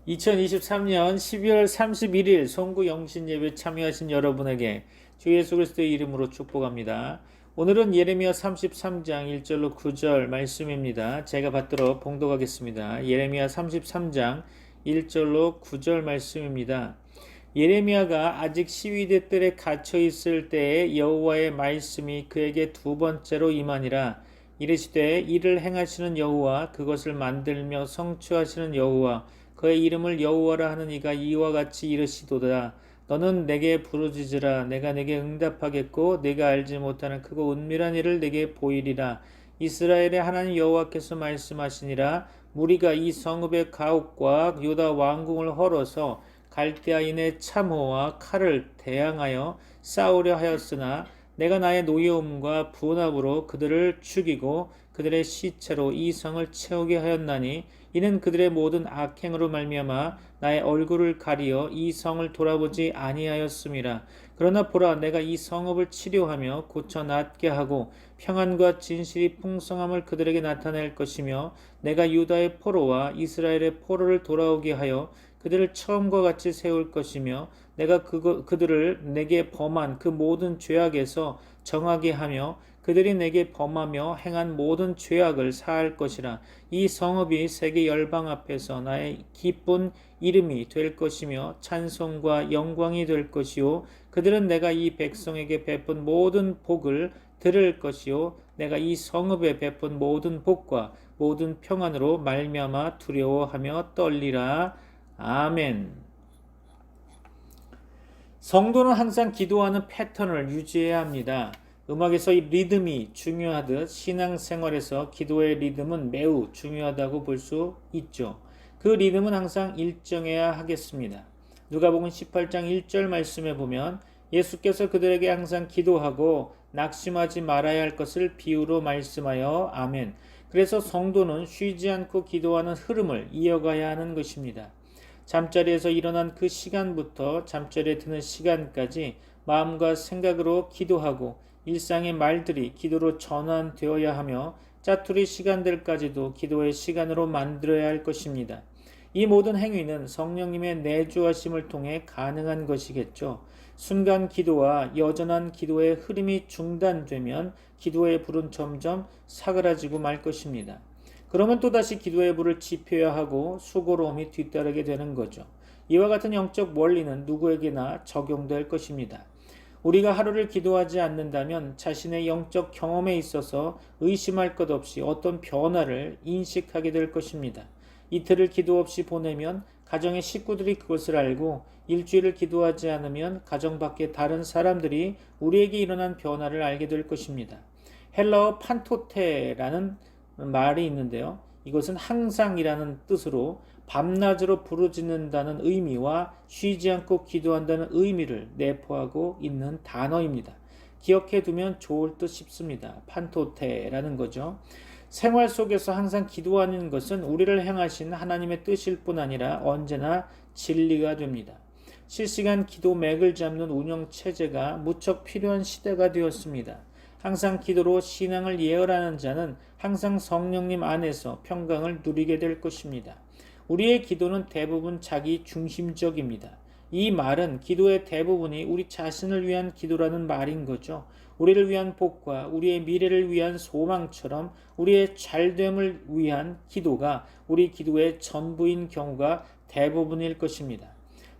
2023년 12월 31일 송구 영신 예배 참여하신 여러분에게 주 예수 그리스도의 이름으로 축복합니다. 오늘은 예레미야 33장 1절로 9절 말씀입니다. 제가 받들어 봉독하겠습니다. 예레미야 33장 1절로 9절 말씀입니다. 예레미야가 아직 시위대 뜰에 갇혀 있을 때에 여호와의 말씀이 그에게 두 번째로 임하니라. 이르시되 이를 행하시는 여호와, 그것을 만들며 성취하시는 여호와, 그의 이름을 여호와라 하는 이가 이와 같이 이르시도다. 너는 내게 부르짖으라. 내가 내게 응답하겠고 내가 알지 못하는 크고 은밀한 일을 내게 보이리라. 이스라엘의 하나님 여호와께서 말씀하시니라. 무리가 이 성읍의 가옥과 유다 왕궁을 헐어서 갈대아인의 참호와 칼을 대항하여 싸우려 하였으나 내가 나의 노여움과 분압으로 그들을 죽이고 그들의 시체로 이 성을 채우게 하였나니, 이는 그들의 모든 악행으로 말미암아 나의 얼굴을 가리어 이 성을 돌아보지 아니하였음이라. 그러나 보라, 내가 이 성읍을 치료하며 고쳐 낫게 하고 평안과 진실이 풍성함을 그들에게 나타낼 것이며, 내가 유다의 포로와 이스라엘의 포로를 돌아오게 하여 그들을 처음과 같이 세울 것이며, 내가 그들을 내게 범한 그 모든 죄악에서 정하게 하며 그들이 내게 범하며 행한 모든 죄악을 사할 것이라. 이 성읍이 세계 열방 앞에서 나의 기쁜 이름이 될 것이며 찬송과 영광이 될 것이요, 그들은 내가 이 백성에게 베푼 모든 복을 들을 것이요, 내가 이 성읍에 베푼 모든 복과 모든 평안으로 말미암아 두려워하며 떨리라. 아멘. 성도는 항상 기도하는 패턴을 유지해야 합니다. 음악에서 이 리듬이 중요하듯 신앙생활에서 기도의 리듬은 매우 중요하다고 볼 수 있죠. 그 리듬은 항상 일정해야 하겠습니다. 누가복음 18장 1절 말씀에 보면 예수께서 그들에게 항상 기도하고 낙심하지 말아야 할 것을 비유로 말씀하여 아멘. 그래서 성도는 쉬지 않고 기도하는 흐름을 이어가야 하는 것입니다. 잠자리에서 일어난 그 시간부터 잠자리에 드는 시간까지 마음과 생각으로 기도하고 일상의 말들이 기도로 전환되어야 하며 짜투리 시간들까지도 기도의 시간으로 만들어야 할 것입니다. 이 모든 행위는 성령님의 내주하심을 통해 가능한 것이겠죠. 순간 기도와 여전한 기도의 흐름이 중단되면 기도의 불은 점점 사그라지고 말 것입니다. 그러면 또다시 기도의 불을 지펴야 하고 수고로움이 뒤따르게 되는 거죠. 이와 같은 영적 원리는 누구에게나 적용될 것입니다. 우리가 하루를 기도하지 않는다면 자신의 영적 경험에 있어서 의심할 것 없이 어떤 변화를 인식하게 될 것입니다. 이틀을 기도 없이 보내면 가정의 식구들이 그것을 알고, 일주일을 기도하지 않으면 가정 밖의 다른 사람들이 우리에게 일어난 변화를 알게 될 것입니다. 헬라어 판토테라는 말이 있는데요. 이것은 항상이라는 뜻으로 밤낮으로 부르짖는다는 의미와 쉬지 않고 기도한다는 의미를 내포하고 있는 단어입니다. 기억해 두면 좋을 듯 싶습니다. 판토테라는 거죠. 생활 속에서 항상 기도하는 것은 우리를 향하신 하나님의 뜻일 뿐 아니라 언제나 진리가 됩니다. 실시간 기도 맥을 잡는 운영 체제가 무척 필요한 시대가 되었습니다. 항상 기도로 신앙을 예언하는 자는 항상 성령님 안에서 평강을 누리게 될 것입니다. 우리의 기도는 대부분 자기 중심적입니다. 이 말은 기도의 대부분이 우리 자신을 위한 기도라는 말인 거죠. 우리를 위한 복과 우리의 미래를 위한 소망처럼 우리의 잘됨을 위한 기도가 우리 기도의 전부인 경우가 대부분일 것입니다.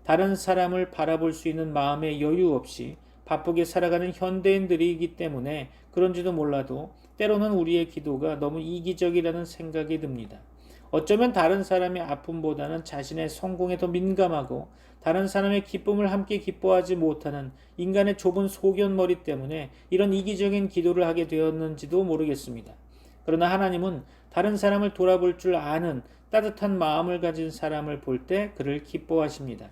다른 사람을 바라볼 수 있는 마음의 여유 없이 바쁘게 살아가는 현대인들이기 때문에 그런지도 몰라도 때로는 우리의 기도가 너무 이기적이라는 생각이 듭니다. 어쩌면 다른 사람의 아픔보다는 자신의 성공에 더 민감하고 다른 사람의 기쁨을 함께 기뻐하지 못하는 인간의 좁은 소견머리 때문에 이런 이기적인 기도를 하게 되었는지도 모르겠습니다. 그러나 하나님은 다른 사람을 돌아볼 줄 아는 따뜻한 마음을 가진 사람을 볼 때 그를 기뻐하십니다.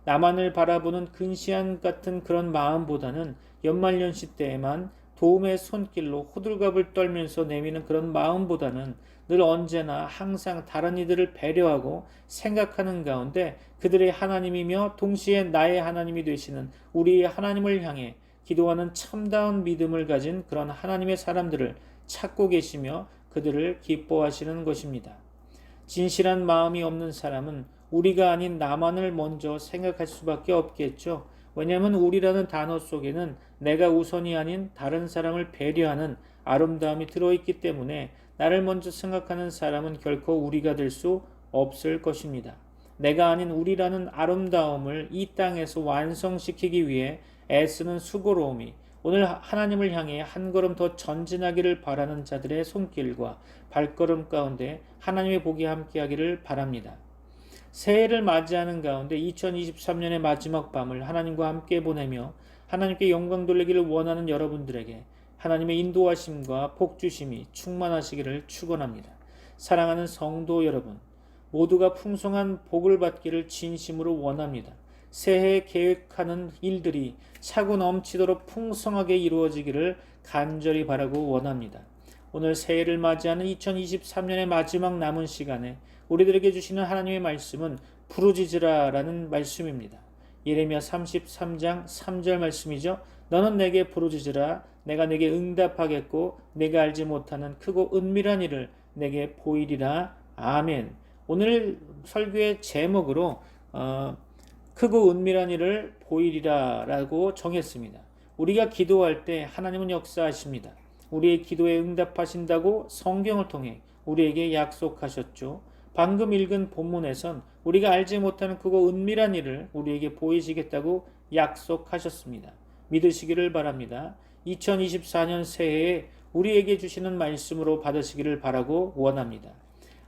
나만을 바라보는 근시안 같은 그런 마음보다는 연말연시 때에만 도움의 손길로 호들갑을 떨면서 내미는 그런 마음보다는 늘 언제나 항상 다른 이들을 배려하고 생각하는 가운데 그들의 하나님이며 동시에 나의 하나님이 되시는 우리의 하나님을 향해 기도하는 참다운 믿음을 가진 그런 하나님의 사람들을 찾고 계시며 그들을 기뻐하시는 것입니다. 진실한 마음이 없는 사람은 우리가 아닌 나만을 먼저 생각할 수밖에 없겠죠. 왜냐하면 우리라는 단어 속에는 내가 우선이 아닌 다른 사람을 배려하는 아름다움이 들어있기 때문에 나를 먼저 생각하는 사람은 결코 우리가 될 수 없을 것입니다. 내가 아닌 우리라는 아름다움을 이 땅에서 완성시키기 위해 애쓰는 수고로움이 오늘 하나님을 향해 한 걸음 더 전진하기를 바라는 자들의 손길과 발걸음 가운데 하나님의 복이 함께하기를 바랍니다. 새해를 맞이하는 가운데 2023년의 마지막 밤을 하나님과 함께 보내며 하나님께 영광 돌리기를 원하는 여러분들에게 하나님의 인도하심과 복주심이 충만하시기를 축원합니다. 사랑하는 성도 여러분, 모두가 풍성한 복을 받기를 진심으로 원합니다. 새해에 계획하는 일들이 차고 넘치도록 풍성하게 이루어지기를 간절히 바라고 원합니다. 오늘 새해를 맞이하는 2023년의 마지막 남은 시간에 우리들에게 주시는 하나님의 말씀은 부르짖으라라는 말씀입니다. 예레미야 33장 3절 말씀이죠. 너는 내게 부르짖으라. 내가 내게 응답하겠고 내가 알지 못하는 크고 은밀한 일을 내게 보이리라. 아멘. 오늘 설교의 제목으로 크고 은밀한 일을 보이리라 라고 정했습니다. 우리가 기도할 때 하나님은 역사하십니다. 우리의 기도에 응답하신다고 성경을 통해 우리에게 약속하셨죠. 방금 읽은 본문에선 우리가 알지 못하는 크고 은밀한 일을 우리에게 보이시겠다고 약속하셨습니다. 믿으시기를 바랍니다. 2024년 새해에 우리에게 주시는 말씀으로 받으시기를 바라고 원합니다.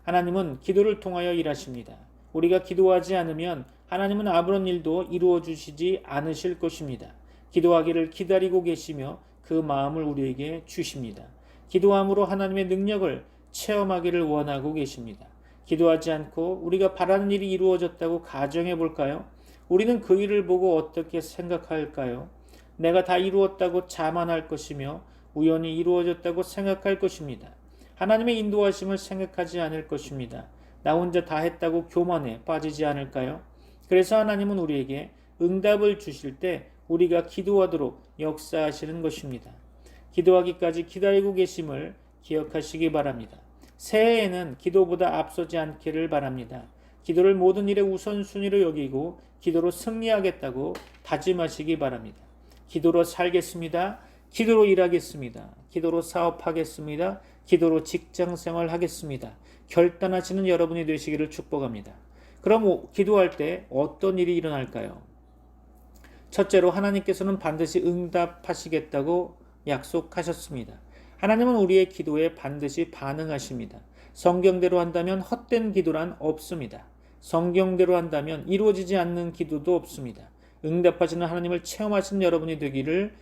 하나님은 기도를 통하여 일하십니다. 우리가 기도하지 않으면 하나님은 아무런 일도 이루어 주시지 않으실 것입니다. 기도하기를 기다리고 계시며 그 마음을 우리에게 주십니다. 기도함으로 하나님의 능력을 체험하기를 원하고 계십니다. 기도하지 않고 우리가 바라는 일이 이루어졌다고 가정해 볼까요? 우리는 그 일을 보고 어떻게 생각할까요? 내가 다 이루었다고 자만할 것이며 우연히 이루어졌다고 생각할 것입니다. 하나님의 인도하심을 생각하지 않을 것입니다. 나 혼자 다 했다고 교만에 빠지지 않을까요? 그래서 하나님은 우리에게 응답을 주실 때 우리가 기도하도록 역사하시는 것입니다. 기도하기까지 기다리고 계심을 기억하시기 바랍니다. 새해에는 기도보다 앞서지 않기를 바랍니다. 기도를 모든 일의 우선순위로 여기고 기도로 승리하겠다고 다짐하시기 바랍니다. 기도로 살겠습니다. 기도로 일하겠습니다. 기도로 사업하겠습니다. 기도로 직장생활 하겠습니다. 결단하시는 여러분이 되시기를 축복합니다. 그럼 기도할 때 어떤 일이 일어날까요? 첫째로 하나님께서는 반드시 응답하시겠다고 약속하셨습니다. 하나님은 우리의 기도에 반드시 반응하십니다. 성경대로 한다면 헛된 기도란 없습니다. 성경대로 한다면 이루어지지 않는 기도도 없습니다. 응답하시는 하나님을 체험하시는 여러분이 되기를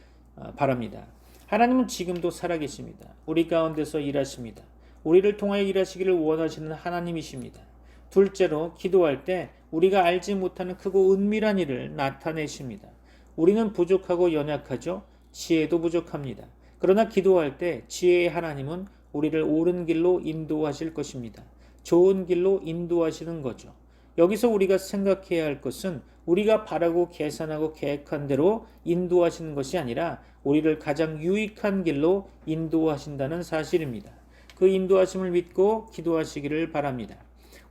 바랍니다. 하나님은 지금도 살아계십니다. 우리 가운데서 일하십니다. 우리를 통하여 일하시기를 원하시는 하나님이십니다. 둘째로 기도할 때 우리가 알지 못하는 크고 은밀한 일을 나타내십니다. 우리는 부족하고 연약하죠. 지혜도 부족합니다. 그러나 기도할 때 지혜의 하나님은 우리를 옳은 길로 인도하실 것입니다. 좋은 길로 인도하시는 거죠. 여기서 우리가 생각해야 할 것은 우리가 바라고 계산하고 계획한 대로 인도하시는 것이 아니라 우리를 가장 유익한 길로 인도하신다는 사실입니다. 그 인도하심을 믿고 기도하시기를 바랍니다.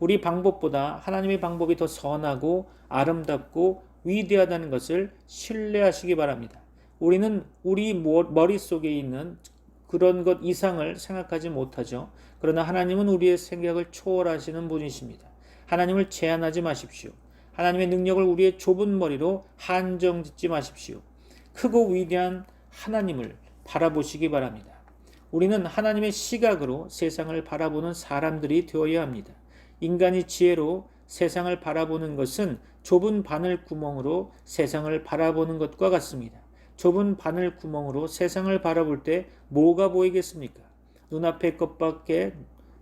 우리 방법보다 하나님의 방법이 더 선하고 아름답고 위대하다는 것을 신뢰하시기 바랍니다. 우리는 우리 머릿속에 있는 그런 것 이상을 생각하지 못하죠. 그러나 하나님은 우리의 생각을 초월하시는 분이십니다. 하나님을 제한하지 마십시오. 하나님의 능력을 우리의 좁은 머리로 한정짓지 마십시오. 크고 위대한 하나님을 바라보시기 바랍니다. 우리는 하나님의 시각으로 세상을 바라보는 사람들이 되어야 합니다. 인간이 지혜로 세상을 바라보는 것은 좁은 바늘 구멍으로 세상을 바라보는 것과 같습니다. 좁은 바늘 구멍으로 세상을 바라볼 때 뭐가 보이겠습니까? 눈앞의 것밖에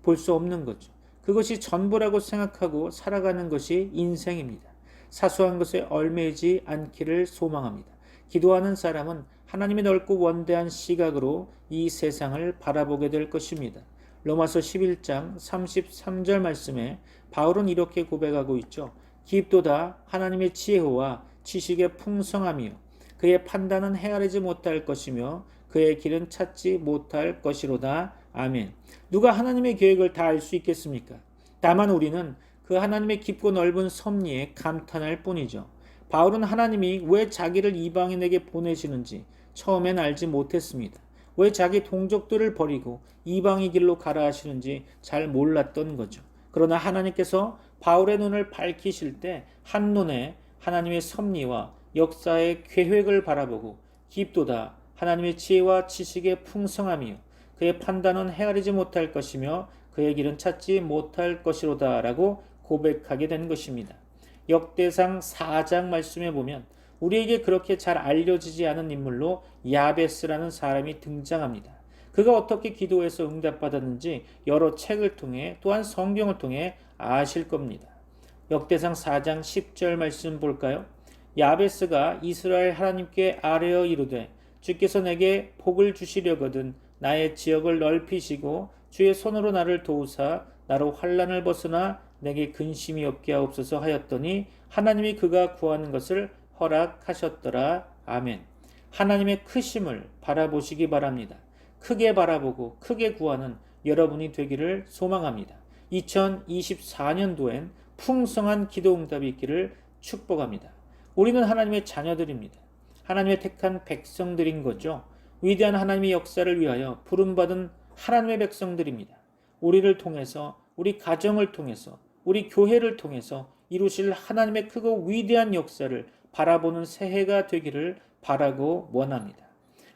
볼 수 없는 거죠. 그것이 전부라고 생각하고 살아가는 것이 인생입니다. 사소한 것에 얽매이지 않기를 소망합니다. 기도하는 사람은 하나님의 넓고 원대한 시각으로 이 세상을 바라보게 될 것입니다. 로마서 11장 33절 말씀에 바울은 이렇게 고백하고 있죠. 깊도다 하나님의 지혜와 지식의 풍성함이요 그의 판단은 헤아리지 못할 것이며 그의 길은 찾지 못할 것이로다. 아멘. 누가 하나님의 계획을 다 알 수 있겠습니까? 다만 우리는 그 하나님의 깊고 넓은 섭리에 감탄할 뿐이죠. 바울은 하나님이 왜 자기를 이방인에게 보내시는지 처음엔 알지 못했습니다. 왜 자기 동족들을 버리고 이방의 길로 가라 하시는지 잘 몰랐던 거죠. 그러나 하나님께서 바울의 눈을 밝히실 때 한눈에 하나님의 섭리와 역사의 계획을 바라보고 깊도다 하나님의 지혜와 지식의 풍성함이요 그의 판단은 헤아리지 못할 것이며 그의 길은 찾지 못할 것이로다 라고 고백하게 된 것입니다. 역대상 4장 말씀에 보면 우리에게 그렇게 잘 알려지지 않은 인물로 야베스라는 사람이 등장합니다. 그가 어떻게 기도해서 응답받았는지 여러 책을 통해 또한 성경을 통해 아실 겁니다. 역대상 4장 10절 말씀 볼까요? 야베스가 이스라엘 하나님께 아뢰어 이르되 주께서 내게 복을 주시려거든 나의 지역을 넓히시고 주의 손으로 나를 도우사 나로 환난을 벗어나 내게 근심이 없게 하옵소서 하였더니 하나님이 그가 구하는 것을 허락하셨더라. 아멘. 하나님의 크심을 바라보시기 바랍니다. 크게 바라보고 크게 구하는 여러분이 되기를 소망합니다. 2024년도엔 풍성한 기도 응답이 있기를 축복합니다. 우리는 하나님의 자녀들입니다. 하나님의 택한 백성들인 거죠. 위대한 하나님의 역사를 위하여 부름받은 하나님의 백성들입니다. 우리를 통해서, 우리 가정을 통해서, 우리 교회를 통해서 이루실 하나님의 크고 위대한 역사를 바라보는 새해가 되기를 바라고 원합니다.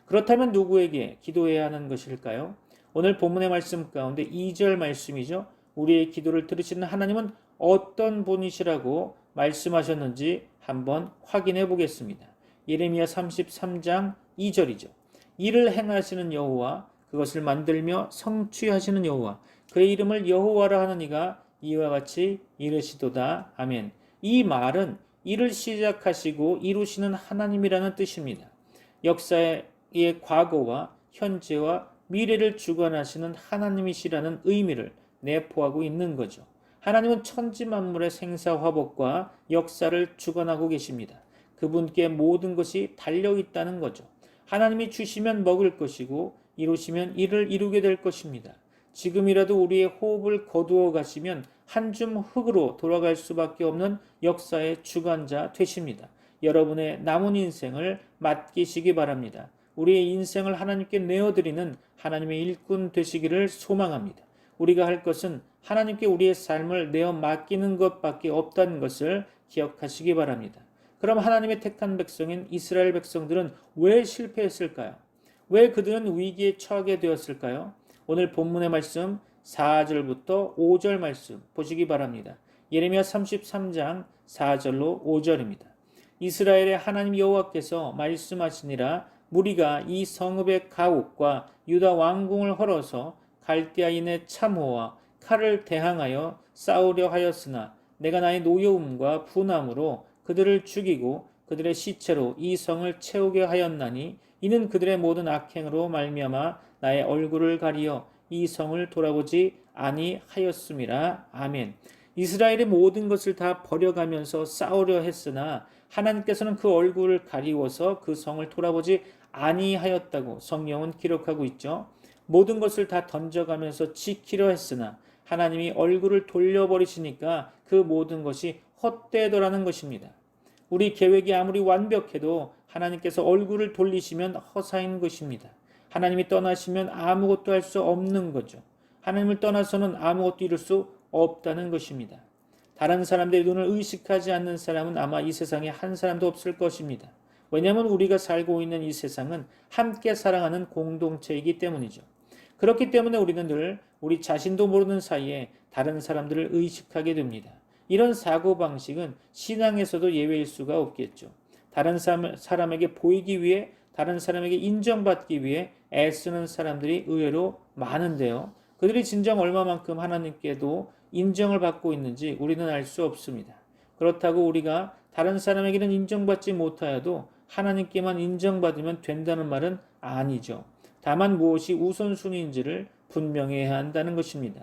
그렇다면 누구에게 기도해야 하는 것일까요? 오늘 본문의 말씀 가운데 2절 말씀이죠. 우리의 기도를 들으시는 하나님은 어떤 분이시라고 말씀하셨는지 한번 확인해 보겠습니다. 예레미야 33장 2절이죠. 이를 행하시는 여호와 그것을 만들며 성취하시는 여호와 그의 이름을 여호와라 하는 이가 이와 같이 이르시도다. 아멘. 이 말은 일을 시작하시고 이루시는 하나님이라는 뜻입니다. 역사의 과거와 현재와 미래를 주관하시는 하나님이시라는 의미를 내포하고 있는 거죠. 하나님은 천지 만물의 생사화복과 역사를 주관하고 계십니다. 그분께 모든 것이 달려 있다는 거죠. 하나님이 주시면 먹을 것이고 이루시면 이를 이루게 될 것입니다. 지금이라도 우리의 호흡을 거두어 가시면 한 줌 흙으로 돌아갈 수밖에 없는 역사의 주관자 되십니다. 여러분의 남은 인생을 맡기시기 바랍니다. 우리의 인생을 하나님께 내어드리는 하나님의 일꾼 되시기를 소망합니다. 우리가 할 것은 하나님께 우리의 삶을 내어 맡기는 것밖에 없다는 것을 기억하시기 바랍니다. 그럼 하나님의 택한 백성인 이스라엘 백성들은 왜 실패했을까요? 왜 그들은 위기에 처하게 되었을까요? 오늘 본문의 말씀 4절부터 5절 말씀 보시기 바랍니다. 예레미야 33장 4절로 5절입니다. 이스라엘의 하나님 여호와께서 말씀하시니라 무리가 이 성읍의 가옥과 유다 왕궁을 헐어서 갈대아인의 참호와 칼을 대항하여 싸우려 하였으나 내가 나의 노여움과 분함으로 그들을 죽이고 그들의 시체로 이 성을 채우게 하였나니 이는 그들의 모든 악행으로 말미암아 나의 얼굴을 가리어 이 성을 돌아보지 아니하였음이라. 아멘. 이스라엘의 모든 것을 다 버려가면서 싸우려 했으나 하나님께서는 그 얼굴을 가리워서 그 성을 돌아보지 아니하였다고 성경은 기록하고 있죠. 모든 것을 다 던져가면서 지키려 했으나 하나님이 얼굴을 돌려버리시니까 그 모든 것이 헛되더라는 것입니다. 우리 계획이 아무리 완벽해도 하나님께서 얼굴을 돌리시면 허사인 것입니다. 하나님이 떠나시면 아무것도 할 수 없는 거죠. 하나님을 떠나서는 아무것도 이룰 수 없다는 것입니다. 다른 사람들의 눈을 의식하지 않는 사람은 아마 이 세상에 한 사람도 없을 것입니다. 왜냐하면 우리가 살고 있는 이 세상은 함께 사랑하는 공동체이기 때문이죠. 그렇기 때문에 우리는 늘 우리 자신도 모르는 사이에 다른 사람들을 의식하게 됩니다. 이런 사고방식은 신앙에서도 예외일 수가 없겠죠. 다른 사람에게 보이기 위해 다른 사람에게 인정받기 위해 애쓰는 사람들이 의외로 많은데요. 그들이 진정 얼마만큼 하나님께도 인정을 받고 있는지 우리는 알 수 없습니다. 그렇다고 우리가 다른 사람에게는 인정받지 못하여도 하나님께만 인정받으면 된다는 말은 아니죠. 다만 무엇이 우선순위인지를 분명히 해야 한다는 것입니다.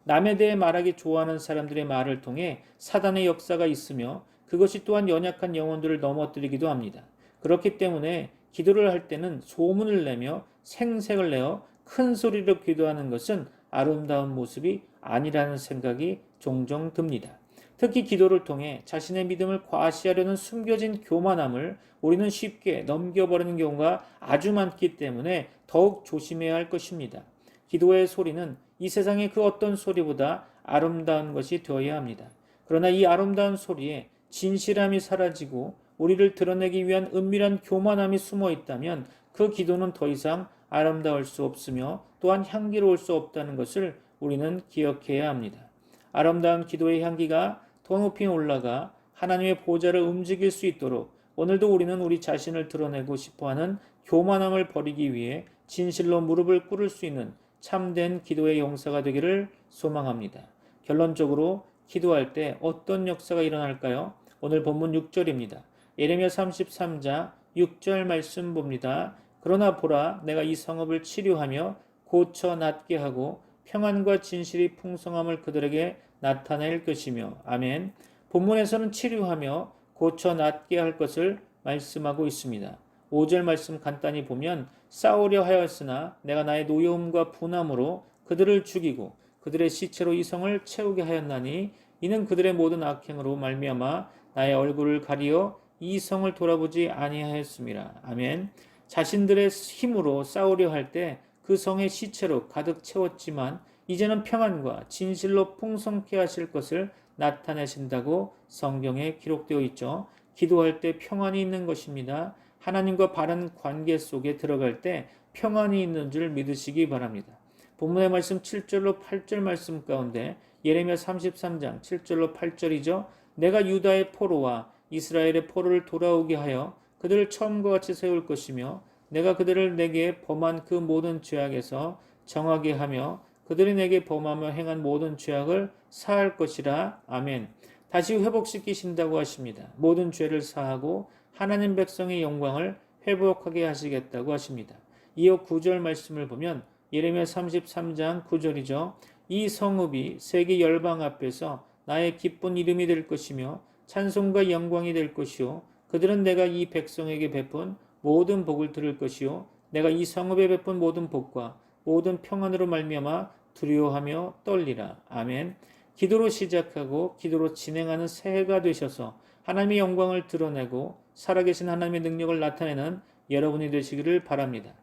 남에 대해 말하기 좋아하는 사람들의 말을 통해 사단의 역사가 있으며 그것이 또한 연약한 영혼들을 넘어뜨리기도 합니다. 그렇기 때문에 기도를 할 때는 소문을 내며 생색을 내어 큰 소리로 기도하는 것은 아름다운 모습이 아니라는 생각이 종종 듭니다. 특히 기도를 통해 자신의 믿음을 과시하려는 숨겨진 교만함을 우리는 쉽게 넘겨버리는 경우가 아주 많기 때문에 더욱 조심해야 할 것입니다. 기도의 소리는 이 세상의 그 어떤 소리보다 아름다운 것이 되어야 합니다. 그러나 이 아름다운 소리에 진실함이 사라지고 우리를 드러내기 위한 은밀한 교만함이 숨어 있다면 그 기도는 더 이상 아름다울 수 없으며 또한 향기로울 수 없다는 것을 우리는 기억해야 합니다. 아름다운 기도의 향기가 더 높이 올라가 하나님의 보좌를 움직일 수 있도록 오늘도 우리는 우리 자신을 드러내고 싶어하는 교만함을 버리기 위해 진실로 무릎을 꿇을 수 있는 참된 기도의 용사가 되기를 소망합니다. 결론적으로 기도할 때 어떤 역사가 일어날까요? 오늘 본문 6절입니다. 예레미야 33장 6절 말씀 봅니다. 그러나 보라, 내가 이 성읍을 치료하며 고쳐 낫게 하고 평안과 진실이 풍성함을 그들에게 나타낼 것이며. 아멘. 본문에서는 치료하며 고쳐 낫게 할 것을 말씀하고 있습니다. 5절 말씀 간단히 보면 싸우려 하였으나 내가 나의 노여움과 분함으로 그들을 죽이고 그들의 시체로 이 성을 채우게 하였나니 이는 그들의 모든 악행으로 말미암아 나의 얼굴을 가리어 이 성을 돌아보지 아니하였음이라. 아멘. 자신들의 힘으로 싸우려 할 때 그 성의 시체로 가득 채웠지만 이제는 평안과 진실로 풍성케 하실 것을 나타내신다고 성경에 기록되어 있죠. 기도할 때 평안이 있는 것입니다. 하나님과 바른 관계 속에 들어갈 때 평안이 있는 줄 믿으시기 바랍니다. 본문의 말씀 7절로 8절 말씀 가운데 예레미야 33장 7절로 8절이죠. 내가 유다의 포로와 이스라엘의 포로를 돌아오게 하여 그들을 처음과 같이 세울 것이며 내가 그들을 내게 범한 그 모든 죄악에서 정하게 하며 그들이 내게 범하며 행한 모든 죄악을 사할 것이라. 아멘. 다시 회복시키신다고 하십니다. 모든 죄를 사하고 하나님 백성의 영광을 회복하게 하시겠다고 하십니다. 이어 9절 말씀을 보면 예레미야 33장 9절이죠. 이 성읍이 세계 열방 앞에서 나의 기쁜 이름이 될 것이며 찬송과 영광이 될 것이요 그들은 내가 이 백성에게 베푼 모든 복을 들을 것이요 내가 이 성읍에 베푼 모든 복과 모든 평안으로 말미암아 두려워하며 떨리라. 아멘. 기도로 시작하고 기도로 진행하는 새해가 되셔서 하나님의 영광을 드러내고 살아계신 하나님의 능력을 나타내는 여러분이 되시기를 바랍니다.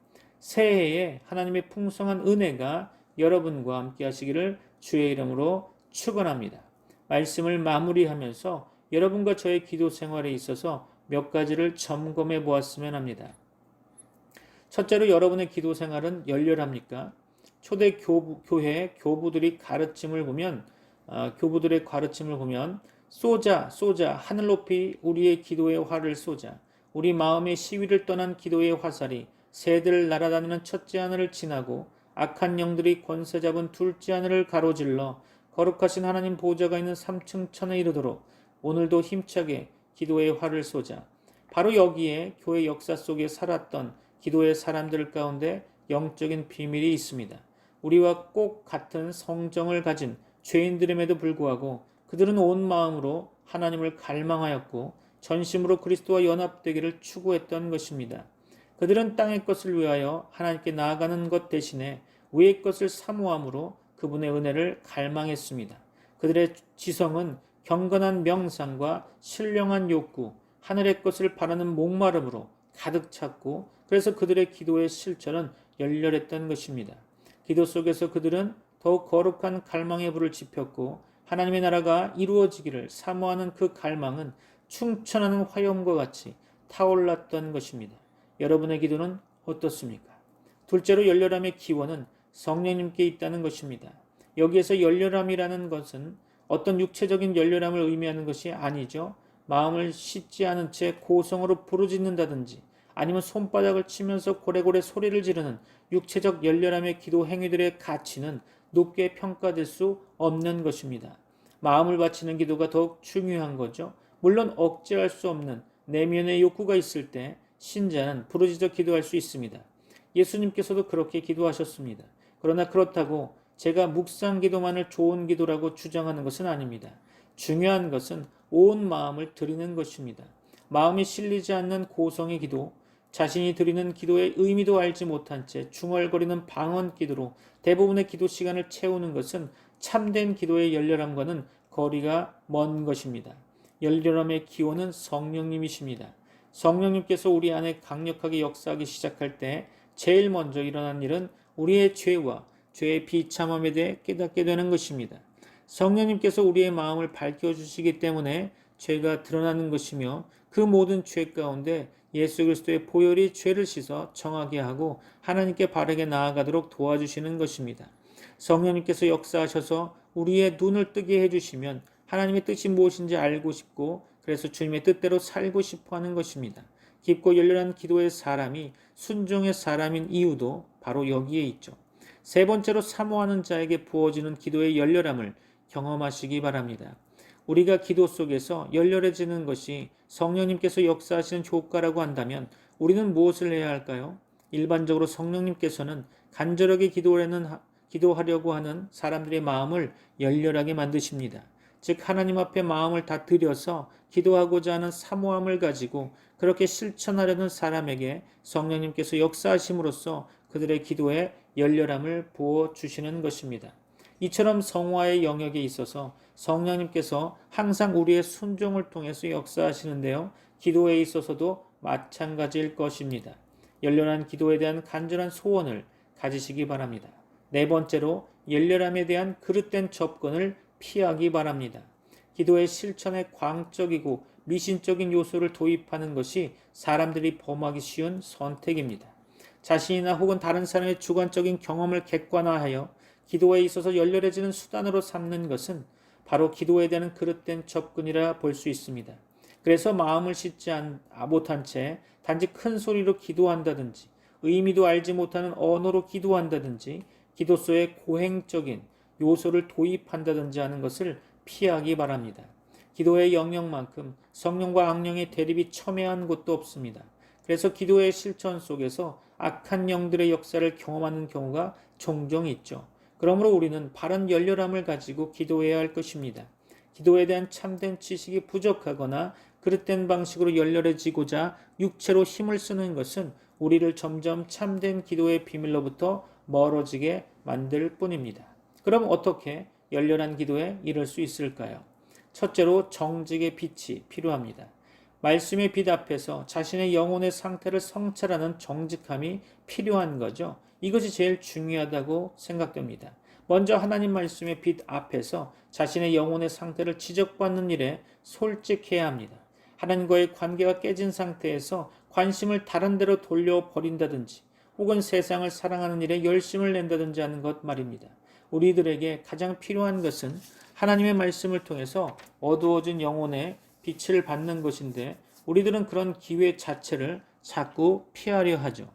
새해에 하나님의 풍성한 은혜가 여러분과 함께 하시기를 주의 이름으로 축원합니다. 말씀을 마무리하면서 여러분과 저의 기도 생활에 있어서 몇 가지를 점검해 보았으면 합니다. 첫째로 여러분의 기도 생활은 열렬합니까? 초대 교회 교부들의 가르침을 보면 쏘자 하늘 높이 우리의 기도의 화를 쏘자. 우리 마음의 시위를 떠난 기도의 화살이 새들 날아다니는 첫째 하늘을 지나고 악한 영들이 권세 잡은 둘째 하늘을 가로질러 거룩하신 하나님 보좌가 있는 3층 천에 이르도록 오늘도 힘차게 기도의 화를 쏘자. 바로 여기에 교회 역사 속에 살았던 기도의 사람들 가운데 영적인 비밀이 있습니다. 우리와 꼭 같은 성정을 가진 죄인들임에도 불구하고 그들은 온 마음으로 하나님을 갈망하였고 전심으로 그리스도와 연합되기를 추구했던 것입니다. 그들은 땅의 것을 위하여 하나님께 나아가는 것 대신에 위의 것을 사모함으로 그분의 은혜를 갈망했습니다. 그들의 지성은 경건한 명상과 신령한 욕구, 하늘의 것을 바라는 목마름으로 가득 찼고 그래서 그들의 기도의 실천은 열렬했던 것입니다. 기도 속에서 그들은 더욱 거룩한 갈망의 불을 지폈고 하나님의 나라가 이루어지기를 사모하는 그 갈망은 충천하는 화염과 같이 타올랐던 것입니다. 여러분의 기도는 어떻습니까? 둘째로 열렬함의 기원은 성령님께 있다는 것입니다. 여기에서 열렬함이라는 것은 어떤 육체적인 열렬함을 의미하는 것이 아니죠. 마음을 씻지 않은 채 고성으로 부르짖는다든지 아니면 손바닥을 치면서 고래고래 소리를 지르는 육체적 열렬함의 기도 행위들의 가치는 높게 평가될 수 없는 것입니다. 마음을 바치는 기도가 더욱 중요한 거죠. 물론 억제할 수 없는 내면의 욕구가 있을 때 신자는 부르짖어 기도할 수 있습니다. 예수님께서도 그렇게 기도하셨습니다. 그러나 그렇다고 제가 묵상 기도만을 좋은 기도라고 주장하는 것은 아닙니다. 중요한 것은 온 마음을 드리는 것입니다. 마음이 실리지 않는 고성의 기도, 자신이 드리는 기도의 의미도 알지 못한 채 중얼거리는 방언 기도로 대부분의 기도 시간을 채우는 것은 참된 기도의 열렬함과는 거리가 먼 것입니다. 열렬함의 기원은 성령님이십니다. 성령님께서 우리 안에 강력하게 역사하기 시작할 때 제일 먼저 일어난 일은 우리의 죄와 죄의 비참함에 대해 깨닫게 되는 것입니다. 성령님께서 우리의 마음을 밝혀주시기 때문에 죄가 드러나는 것이며 그 모든 죄 가운데 예수 그리스도의 보혈이 죄를 씻어 정하게 하고 하나님께 바르게 나아가도록 도와주시는 것입니다. 성령님께서 역사하셔서 우리의 눈을 뜨게 해주시면 하나님의 뜻이 무엇인지 알고 싶고 그래서 주님의 뜻대로 살고 싶어 하는 것입니다. 깊고 열렬한 기도의 사람이 순종의 사람인 이유도 바로 여기에 있죠. 세 번째로 사모하는 자에게 부어지는 기도의 열렬함을 경험하시기 바랍니다. 우리가 기도 속에서 열렬해지는 것이 성령님께서 역사하시는 효과라고 한다면 우리는 무엇을 해야 할까요? 일반적으로 성령님께서는 간절하게 기도하려고 하는 사람들의 마음을 열렬하게 만드십니다. 즉 하나님 앞에 마음을 다 들여서 기도하고자 하는 사모함을 가지고 그렇게 실천하려는 사람에게 성령님께서 역사하심으로써 그들의 기도에 열렬함을 부어주시는 것입니다. 이처럼 성화의 영역에 있어서 성령님께서 항상 우리의 순종을 통해서 역사하시는데요. 기도에 있어서도 마찬가지일 것입니다. 열렬한 기도에 대한 간절한 소원을 가지시기 바랍니다. 네 번째로 열렬함에 대한 그릇된 접근을 피하기 바랍니다. 기도의 실천에 광적이고 미신적인 요소를 도입하는 것이 사람들이 범하기 쉬운 선택입니다. 자신이나 혹은 다른 사람의 주관적인 경험을 객관화하여 기도에 있어서 열렬해지는 수단으로 삼는 것은 바로 기도에 대한 그릇된 접근이라 볼 수 있습니다. 그래서 마음을 씻지 못한 채 단지 큰 소리로 기도한다든지 의미도 알지 못하는 언어로 기도한다든지 기도 속에 고행적인 요소를 도입한다든지 하는 것을 피하기 바랍니다. 기도의 영역만큼 성령과 악령의 대립이 첨예한 곳도 없습니다. 그래서 기도의 실천 속에서 악한 영들의 역사를 경험하는 경우가 종종 있죠. 그러므로 우리는 바른 열렬함을 가지고 기도해야 할 것입니다. 기도에 대한 참된 지식이 부족하거나 그릇된 방식으로 열렬해지고자 육체로 힘을 쓰는 것은 우리를 점점 참된 기도의 비밀로부터 멀어지게 만들 뿐입니다. 그럼 어떻게 열렬한 기도에 이를 수 있을까요? 첫째로 정직의 빛이 필요합니다. 말씀의 빛 앞에서 자신의 영혼의 상태를 성찰하는 정직함이 필요한 거죠. 이것이 제일 중요하다고 생각됩니다. 먼저 하나님 말씀의 빛 앞에서 자신의 영혼의 상태를 지적받는 일에 솔직해야 합니다. 하나님과의 관계가 깨진 상태에서 관심을 다른 데로 돌려버린다든지 혹은 세상을 사랑하는 일에 열심을 낸다든지 하는 것 말입니다. 우리들에게 가장 필요한 것은 하나님의 말씀을 통해서 어두워진 영혼의 빛을 받는 것인데 우리들은 그런 기회 자체를 자꾸 피하려 하죠.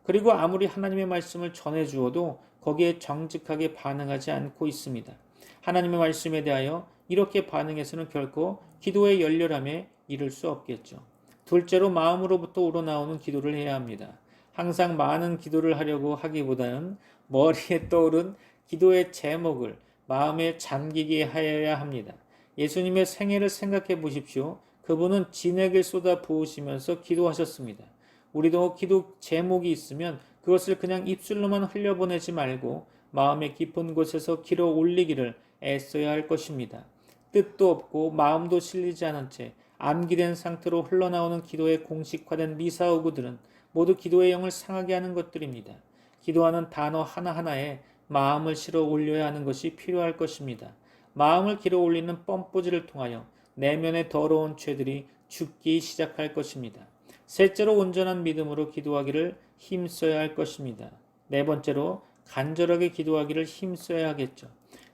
그리고 아무리 하나님의 말씀을 전해주어도 거기에 정직하게 반응하지 않고 있습니다. 하나님의 말씀에 대하여 이렇게 반응해서는 결코 기도의 열렬함에 이를 수 없겠죠. 둘째로 마음으로부터 우러나오는 기도를 해야 합니다. 항상 많은 기도를 하려고 하기보다는 머리에 떠오른 기도의 제목을 마음에 잠기게 하여야 합니다. 예수님의 생애를 생각해 보십시오. 그분은 진액을 쏟아 부으시면서 기도하셨습니다. 우리도 기도 제목이 있으면 그것을 그냥 입술로만 흘려보내지 말고 마음의 깊은 곳에서 길어 올리기를 애써야 할 것입니다. 뜻도 없고 마음도 실리지 않은 채 암기된 상태로 흘러나오는 기도의 공식화된 미사오구들은 모두 기도의 영을 상하게 하는 것들입니다. 기도하는 단어 하나하나에 마음을 실어 올려야 하는 것이 필요할 것입니다. 마음을 길어 올리는 뻔뿌지를 통하여 내면의 더러운 죄들이 죽기 시작할 것입니다. 셋째로 온전한 믿음으로 기도하기를 힘써야 할 것입니다. 네 번째로 간절하게 기도하기를 힘써야 하겠죠.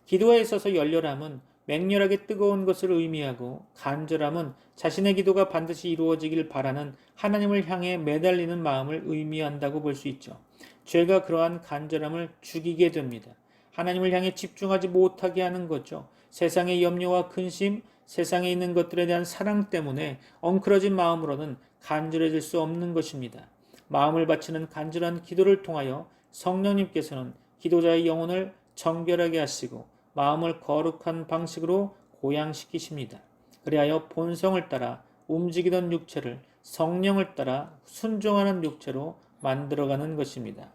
기도에 있어서 열렬함은 맹렬하게 뜨거운 것을 의미하고 간절함은 자신의 기도가 반드시 이루어지길 바라는 하나님을 향해 매달리는 마음을 의미한다고 볼 수 있죠. 죄가 그러한 간절함을 죽이게 됩니다. 하나님을 향해 집중하지 못하게 하는 거죠. 세상의 염려와 근심, 세상에 있는 것들에 대한 사랑 때문에 엉클어진 마음으로는 간절해질 수 없는 것입니다. 마음을 바치는 간절한 기도를 통하여 성령님께서는 기도자의 영혼을 정결하게 하시고 마음을 거룩한 방식으로 고양시키십니다. 그리하여 본성을 따라 움직이던 육체를 성령을 따라 순종하는 육체로 만들어가는 것입니다.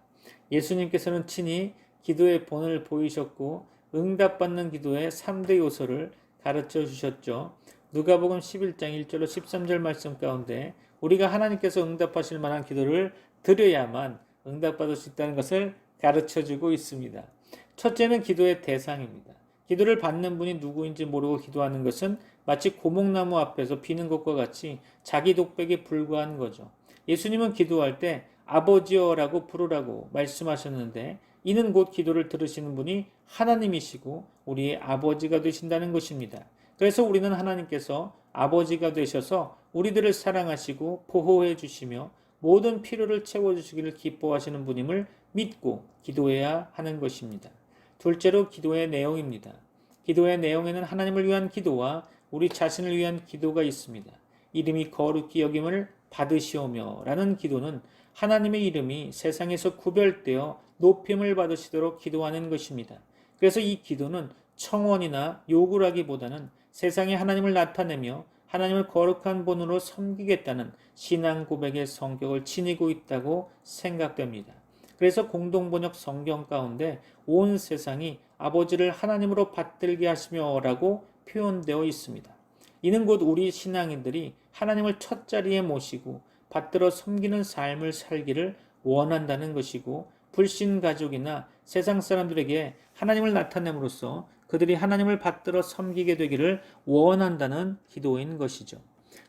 예수님께서는 친히 기도의 본을 보이셨고 응답받는 기도의 3대 요소를 가르쳐 주셨죠. 누가복음 11장 1절로 13절 말씀 가운데 우리가 하나님께서 응답하실 만한 기도를 드려야만 응답받을 수 있다는 것을 가르쳐 주고 있습니다. 첫째는 기도의 대상입니다. 기도를 받는 분이 누구인지 모르고 기도하는 것은 마치 고목나무 앞에서 비는 것과 같이 자기 독백에 불과한 거죠. 예수님은 기도할 때 아버지여라고 부르라고 말씀하셨는데 이는 곧 기도를 들으시는 분이 하나님이시고 우리의 아버지가 되신다는 것입니다. 그래서 우리는 하나님께서 아버지가 되셔서 우리들을 사랑하시고 보호해 주시며 모든 필요를 채워주시기를 기뻐하시는 분임을 믿고 기도해야 하는 것입니다. 둘째로 기도의 내용입니다. 기도의 내용에는 하나님을 위한 기도와 우리 자신을 위한 기도가 있습니다. 이름이 거룩히 여김을 받으시오며 라는 기도는 하나님의 이름이 세상에서 구별되어 높임을 받으시도록 기도하는 것입니다. 그래서 이 기도는 청원이나 요구라기보다는 세상에 하나님을 나타내며 하나님을 거룩한 본으로 섬기겠다는 신앙 고백의 성격을 지니고 있다고 생각됩니다. 그래서 공동번역 성경 가운데 온 세상이 아버지를 하나님으로 받들게 하시며 라고 표현되어 있습니다. 이는 곧 우리 신앙인들이 하나님을 첫 자리에 모시고 받들어 섬기는 삶을 살기를 원한다는 것이고 불신 가족이나 세상 사람들에게 하나님을 나타냄으로써 그들이 하나님을 받들어 섬기게 되기를 원한다는 기도인 것이죠.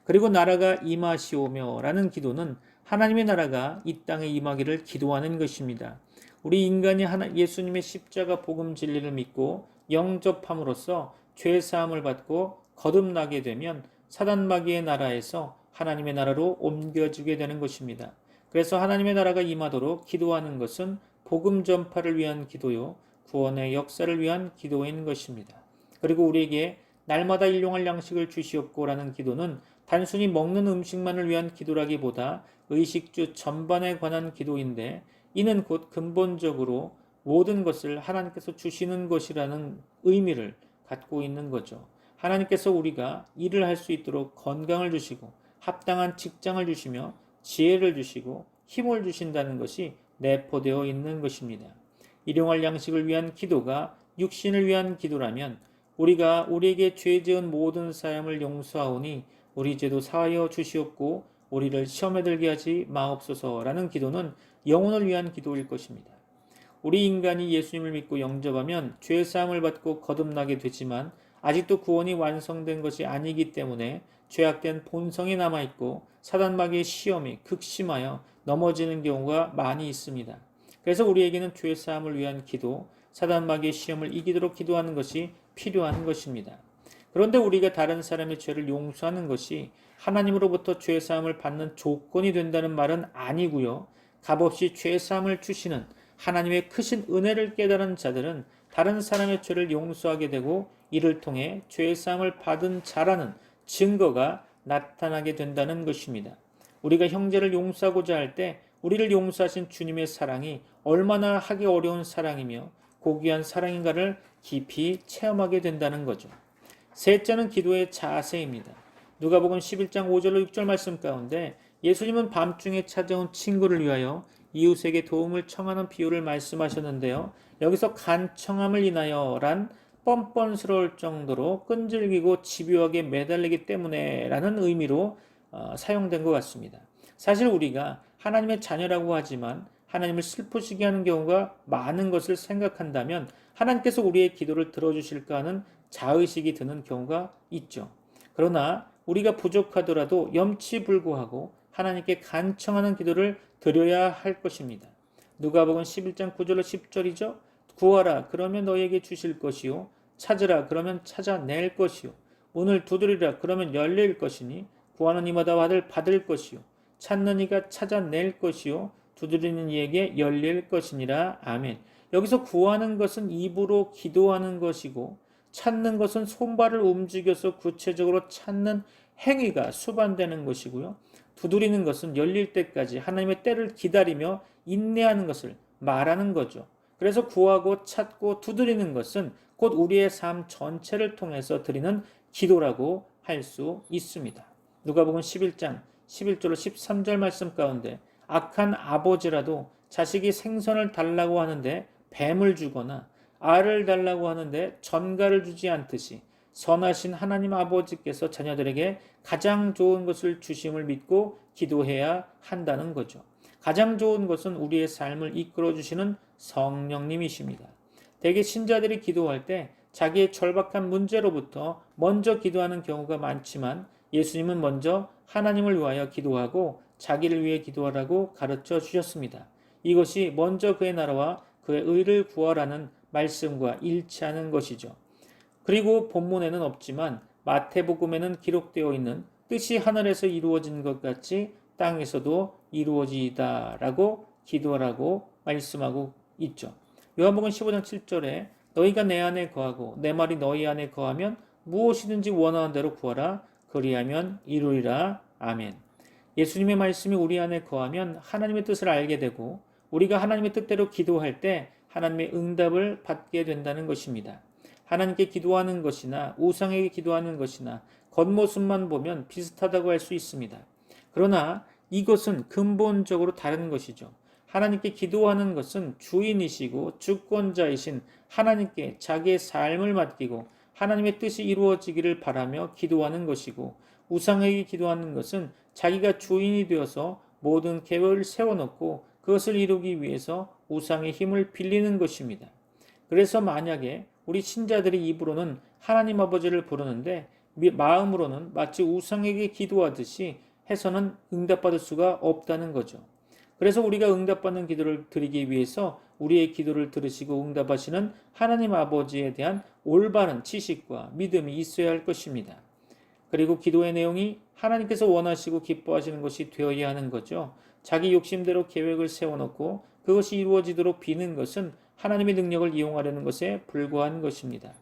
그리고 나라가 임하시오며 라는 기도는 하나님의 나라가 이 땅에 임하기를 기도하는 것입니다. 우리 인간이 예수님의 십자가 복음 진리를 믿고 영접함으로써 죄 사함을 받고 거듭나게 되면 사단 마귀의 나라에서 하나님의 나라로 옮겨지게 되는 것입니다. 그래서 하나님의 나라가 임하도록 기도하는 것은 복음 전파를 위한 기도요, 구원의 역사를 위한 기도인 것입니다. 그리고 우리에게 날마다 일용할 양식을 주시옵고라는 기도는 단순히 먹는 음식만을 위한 기도라기보다 의식주 전반에 관한 기도인데 이는 곧 근본적으로 모든 것을 하나님께서 주시는 것이라는 의미를 갖고 있는 거죠. 하나님께서 우리가 일을 할 수 있도록 건강을 주시고 합당한 직장을 주시며 지혜를 주시고 힘을 주신다는 것이 내포되어 있는 것입니다. 일용할 양식을 위한 기도가 육신을 위한 기도라면 우리가 우리에게 죄 지은 모든 사람을 용서하오니 우리 죄도 사하여 주시옵고 우리를 시험에 들게 하지 마옵소서라는 기도는 영혼을 위한 기도일 것입니다. 우리 인간이 예수님을 믿고 영접하면 죄 사함을 받고 거듭나게 되지만 아직도 구원이 완성된 것이 아니기 때문에 죄악된 본성이 남아있고 사단 마귀의 시험이 극심하여 넘어지는 경우가 많이 있습니다. 그래서 우리에게는 죄 사함을 위한 기도, 사단 마귀의 시험을 이기도록 기도하는 것이 필요한 것입니다. 그런데 우리가 다른 사람의 죄를 용서하는 것이 하나님으로부터 죄 사함을 받는 조건이 된다는 말은 아니고요. 값없이 죄 사함을 주시는 하나님의 크신 은혜를 깨달은 자들은 다른 사람의 죄를 용서하게 되고 이를 통해 죄 사함을 받은 자라는 증거가 나타나게 된다는 것입니다. 우리가 형제를 용서하고자 할 때 우리를 용서하신 주님의 사랑이 얼마나 하기 어려운 사랑이며 고귀한 사랑인가를 깊이 체험하게 된다는 거죠. 셋째는 기도의 자세입니다. 누가복음 11장 5절로 6절 말씀 가운데 예수님은 밤중에 찾아온 친구를 위하여 이웃에게 도움을 청하는 비유를 말씀하셨는데요. 여기서 간청함을 인하여 란 뻔뻔스러울 정도로 끈질기고 집요하게 매달리기 때문에 라는 의미로 사용된 것 같습니다. 사실 우리가 하나님의 자녀라고 하지만 하나님을 슬프시게 하는 경우가 많은 것을 생각한다면 하나님께서 우리의 기도를 들어주실까 하는 자의식이 드는 경우가 있죠. 그러나 우리가 부족하더라도 염치불구하고 하나님께 간청하는 기도를 드려야 할 것입니다. 누가복음 11장 9절로 10절이죠. 구하라 그러면 너에게 주실 것이요 찾으라 그러면 찾아낼 것이요 문을 두드리라 그러면 열릴 것이니 구하는 이마다 받을 것이요 찾는 이가 찾아낼 것이요 두드리는 이에게 열릴 것이니라. 아멘. 여기서 구하는 것은 입으로 기도하는 것이고 찾는 것은 손발을 움직여서 구체적으로 찾는 행위가 수반되는 것이고요. 두드리는 것은 열릴 때까지 하나님의 때를 기다리며 인내하는 것을 말하는 거죠. 그래서 구하고 찾고 두드리는 것은 곧 우리의 삶 전체를 통해서 드리는 기도라고 할 수 있습니다. 누가복음 11장 11절로 13절 말씀 가운데 악한 아버지라도 자식이 생선을 달라고 하는데 뱀을 주거나 알을 달라고 하는데 전갈을 주지 않듯이 선하신 하나님 아버지께서 자녀들에게 가장 좋은 것을 주심을 믿고 기도해야 한다는 거죠. 가장 좋은 것은 우리의 삶을 이끌어 주시는 성령님이십니다. 대개 신자들이 기도할 때 자기의 절박한 문제로부터 먼저 기도하는 경우가 많지만 예수님은 먼저 하나님을 위하여 기도하고 자기를 위해 기도하라고 가르쳐 주셨습니다. 이것이 먼저 그의 나라와 그의 의를 구하라는 말씀과 일치하는 것이죠. 그리고 본문에는 없지만 마태복음에는 기록되어 있는 뜻이 하늘에서 이루어진 것 같이 땅에서도 이루어지이다라고 기도하라고 말씀하고 있죠. 요한복음 15장 7절에 너희가 내 안에 거하고 내 말이 너희 안에 거하면 무엇이든지 원하는 대로 구하라 그리하면 이루리라. 아멘. 예수님의 말씀이 우리 안에 거하면 하나님의 뜻을 알게 되고 우리가 하나님의 뜻대로 기도할 때 하나님의 응답을 받게 된다는 것입니다. 하나님께 기도하는 것이나 우상에게 기도하는 것이나 겉모습만 보면 비슷하다고 할 수 있습니다. 그러나 이것은 근본적으로 다른 것이죠. 하나님께 기도하는 것은 주인이시고 주권자이신 하나님께 자기의 삶을 맡기고 하나님의 뜻이 이루어지기를 바라며 기도하는 것이고 우상에게 기도하는 것은 자기가 주인이 되어서 모든 계획을 세워놓고 그것을 이루기 위해서 우상의 힘을 빌리는 것입니다. 그래서 만약에 우리 신자들이 입으로는 하나님 아버지를 부르는데 마음으로는 마치 우상에게 기도하듯이 해서는 응답받을 수가 없다는 거죠. 그래서 우리가 응답받는 기도를 드리기 위해서 우리의 기도를 들으시고 응답하시는 하나님 아버지에 대한 올바른 지식과 믿음이 있어야 할 것입니다. 그리고 기도의 내용이 하나님께서 원하시고 기뻐하시는 것이 되어야 하는 거죠. 자기 욕심대로 계획을 세워놓고 그것이 이루어지도록 비는 것은 하나님의 능력을 이용하려는 것에 불과한 것입니다.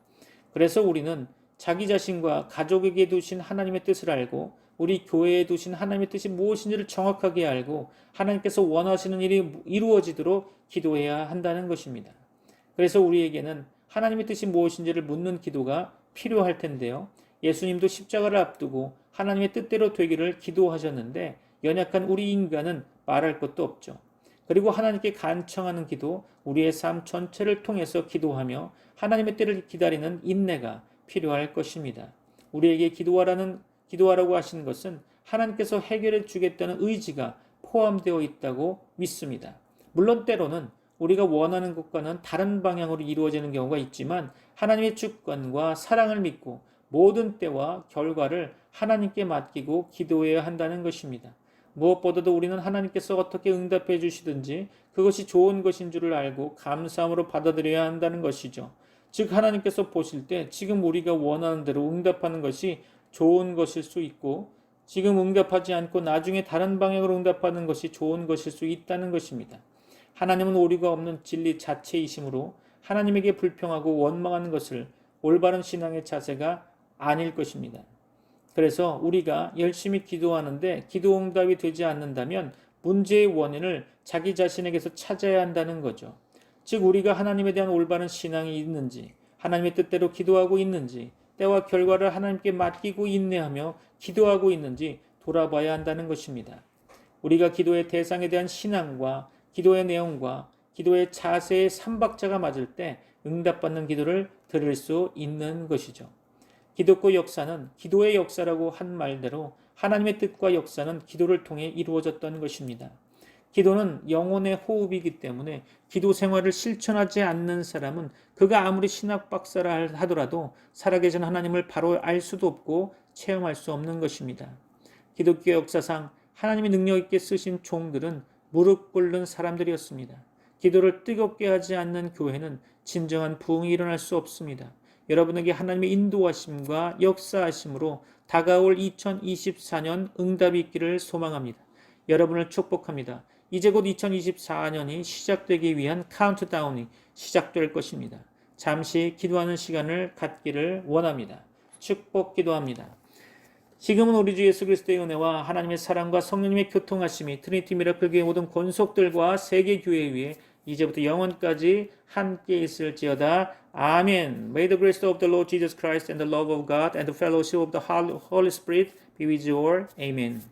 그래서 우리는 자기 자신과 가족에게 두신 하나님의 뜻을 알고 우리 교회에 두신 하나님의 뜻이 무엇인지를 정확하게 알고 하나님께서 원하시는 일이 이루어지도록 기도해야 한다는 것입니다. 그래서 우리에게는 하나님의 뜻이 무엇인지를 묻는 기도가 필요할 텐데요. 예수님도 십자가를 앞두고 하나님의 뜻대로 되기를 기도하셨는데 연약한 우리 인간은 말할 것도 없죠. 그리고 하나님께 간청하는 기도, 우리의 삶 전체를 통해서 기도하며 하나님의 때를 기다리는 인내가 필요할 것입니다. 우리에게 기도하라고 하신 것은 하나님께서 해결해 주겠다는 의지가 포함되어 있다고 믿습니다. 물론 때로는 우리가 원하는 것과는 다른 방향으로 이루어지는 경우가 있지만 하나님의 주권과 사랑을 믿고 모든 때와 결과를 하나님께 맡기고 기도해야 한다는 것입니다. 무엇보다도 우리는 하나님께서 어떻게 응답해 주시든지 그것이 좋은 것인 줄을 알고 감사함으로 받아들여야 한다는 것이죠. 즉 하나님께서 보실 때 지금 우리가 원하는 대로 응답하는 것이 좋은 것일 수 있고 지금 응답하지 않고 나중에 다른 방향으로 응답하는 것이 좋은 것일 수 있다는 것입니다. 하나님은 오류가 없는 진리 자체이시므로 하나님에게 불평하고 원망하는 것을 올바른 신앙의 자세가 아닐 것입니다. 그래서 우리가 열심히 기도하는데 기도 응답이 되지 않는다면 문제의 원인을 자기 자신에게서 찾아야 한다는 거죠. 즉 우리가 하나님에 대한 올바른 신앙이 있는지 하나님의 뜻대로 기도하고 있는지 때와 결과를 하나님께 맡기고 인내하며 기도하고 있는지 돌아봐야 한다는 것입니다. 우리가 기도의 대상에 대한 신앙과 기도의 내용과 기도의 자세의 삼박자가 맞을 때 응답받는 기도를 드릴 수 있는 것이죠. 기독교 역사는 기도의 역사라고 한 말대로 하나님의 뜻과 역사는 기도를 통해 이루어졌던 것입니다. 기도는 영혼의 호흡이기 때문에 기도 생활을 실천하지 않는 사람은 그가 아무리 신학 박사라 하더라도 살아계신 하나님을 바로 알 수도 없고 체험할 수 없는 것입니다. 기독교 역사상 하나님이 능력 있게 쓰신 종들은 무릎 꿇는 사람들이었습니다. 기도를 뜨겁게 하지 않는 교회는 진정한 부흥이 일어날 수 없습니다. 여러분에게 하나님의 인도하심과 역사하심으로 다가올 2024년 응답이 있기를 소망합니다. 여러분을 축복합니다. 이제 곧 2024년이 시작되기 위한 카운트다운이 시작될 것입니다. 잠시 기도하는 시간을 갖기를 원합니다. 축복 기도합니다. 지금은 우리 주 예수 그리스도의 은혜와 하나님의 사랑과 성령님의 교통하심이 트리니티 미라클 교회 모든 권속들과 세계 교회 위에 이제부터 영원까지 함께 있을지어다. 아멘. May the grace of the Lord Jesus Christ and the love of God and the fellowship of the Holy Spirit be with you all. Amen.